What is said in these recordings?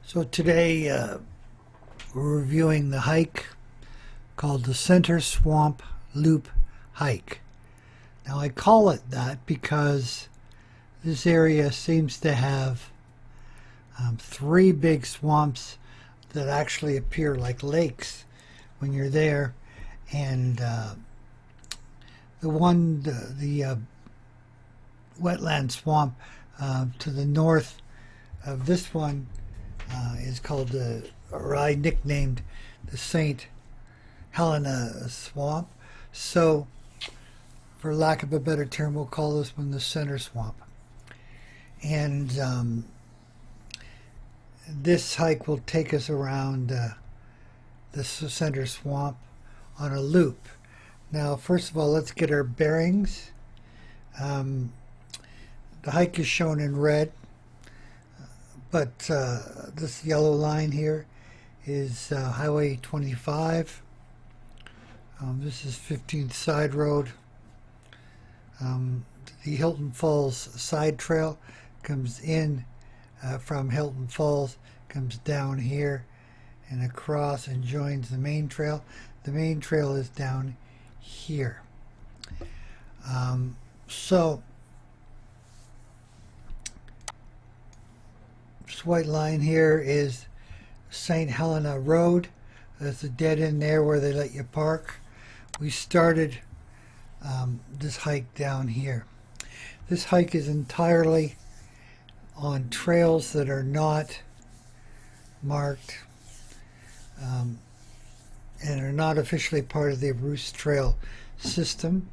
So today we're reviewing the hike called the Center Swamp Loop Hike. Now I call it that because this area seems to have three big swamps that actually appear like lakes when you're there, and the wetland swamp to the north of this one is called or I nicknamed the St Helena Swamp. So, for lack of a better term, we'll call this one the Center Swamp. And this hike will take us around the Center Swamp on a loop. Now, first of all, let's get our bearings. The hike is shown in red, but this yellow line here is Highway 25. This is 15th Side Road. The Hilton Falls Side Trail comes in from Hilton Falls, comes down here and across and joins the main trail. The main trail is down here. So this white line here is St Helena Road. There's a dead end there where they let you park. We started this hike down here. This hike is entirely on trails that are not marked and are not officially part of the Bruce Trail system,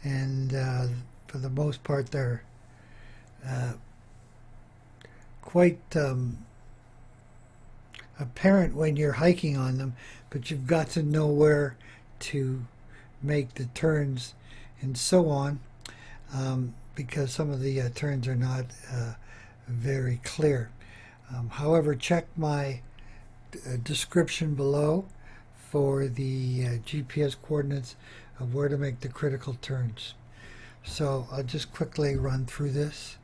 and for the most part they're quite apparent when you're hiking on them, but you've got to know where to make the turns and so on, because some of the turns are not very clear. However, check my description below for the GPS coordinates of where to make the critical turns. So I'll just quickly run through this.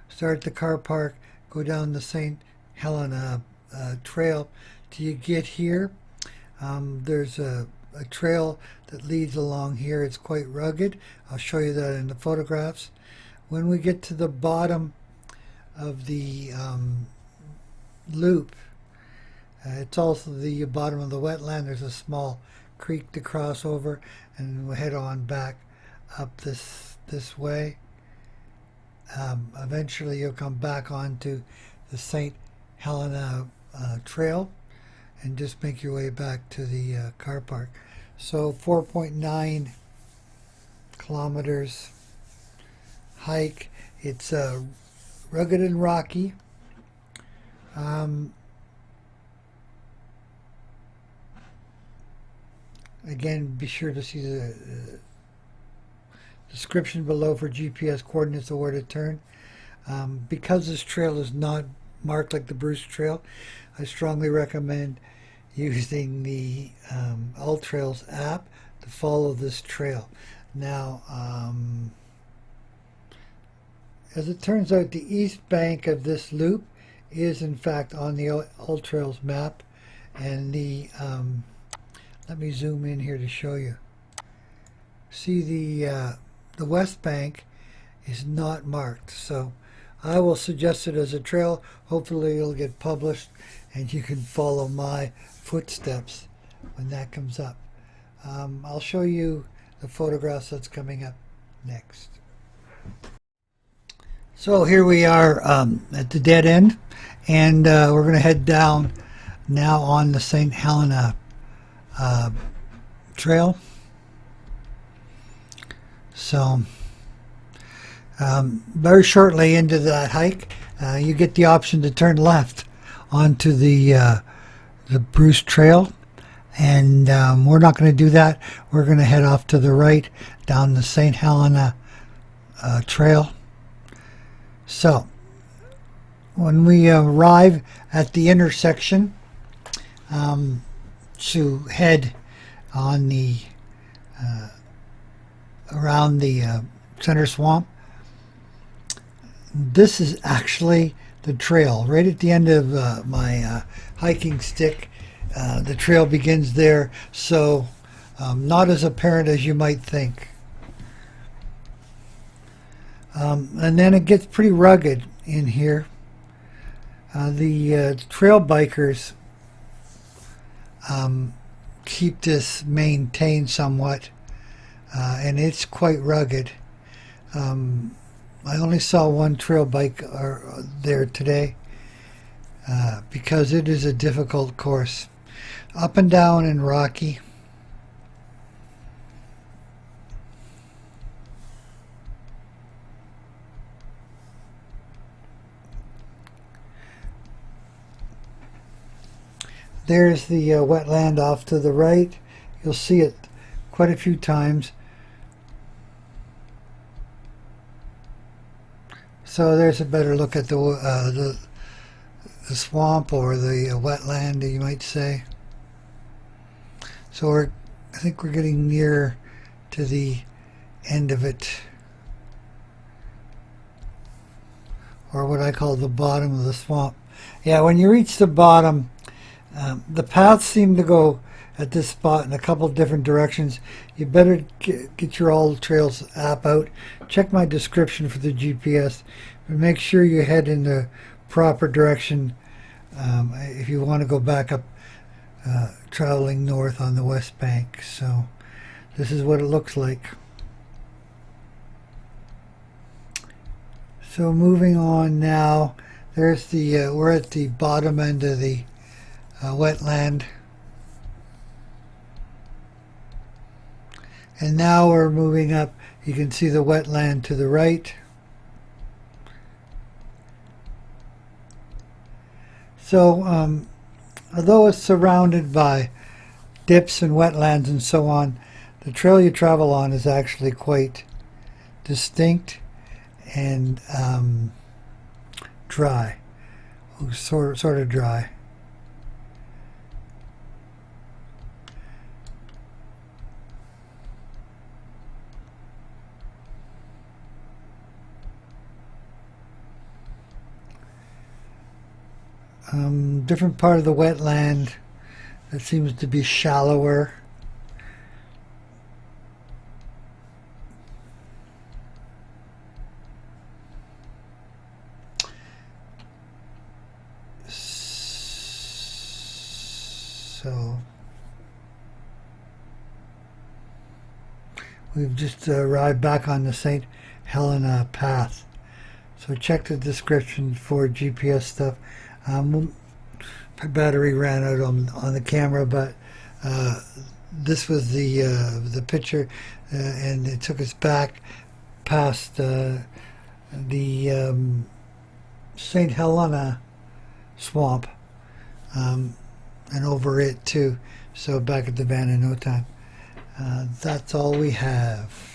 Start at the car park, go down the St. Helena Trail till you get here. There's a trail that leads along here. It's quite rugged. I'll show you that in the photographs. When we get to the bottom of the loop, it's also the bottom of the wetland. There's a small creek to cross over, and we'll head on back up this way. Eventually you'll come back onto the St. Helena Trail and just make your way back to the car park. So 4.9 kilometers hike. It's rugged and rocky. Again, be sure to see the description below for GPS coordinates of where to turn. Because this trail is not marked like the Bruce Trail, I strongly recommend using the Alltrails app to follow this trail. Now, as it turns out, the east bank of this loop is in fact on the Alltrails map, and the let me zoom in here to show you. See, the west bank is not marked, so I will suggest it as a trail. Hopefully it'll get published and you can follow my footsteps when that comes up. I'll show you the photographs that's coming up next. So here we are at the dead end, and we're going to head down now on the St. Helena Trail. So very shortly into that hike, you get the option to turn left onto the Bruce Trail, and we're not going to do that. We're going to head off to the right down the St. Helena Trail. So when we arrive at the intersection to head on the around the Center Swamp, this is actually the trail. Right at the end of my hiking stick, the trail begins there, so not as apparent as you might think. And then it gets pretty rugged in here. The trail bikers keep this maintained somewhat, and it's quite rugged. I only saw one trail bike there today because it is a difficult course. Up and down and rocky. There's the wetland off to the right. You'll see it quite a few times. So there's a better look at the swamp, or the wetland, you might say. So I think we're getting near to the end of it, or what I call the bottom of the swamp. Yeah, when you reach the bottom, the paths seem to go at this spot in a couple different directions. You better get your Alltrails app out. Check my description for the GPS, but make sure you head in the proper direction if you want to go back up, traveling north on the west bank. So this is what it looks like. So moving on now, there's the we're at the bottom end of the wetland, and now we're moving up. You can see the wetland to the right. So although it's surrounded by dips and wetlands and so on, the trail you travel on is actually quite distinct and dry, sort of dry. Different part of the wetland that seems to be shallower. So we've just arrived back on the St Helena path. So check the description for GPS stuff. My battery ran out on the camera, but this was the picture, and it took us back past the St Helena swamp, and over it too. So back at the van in no time. That's all we have.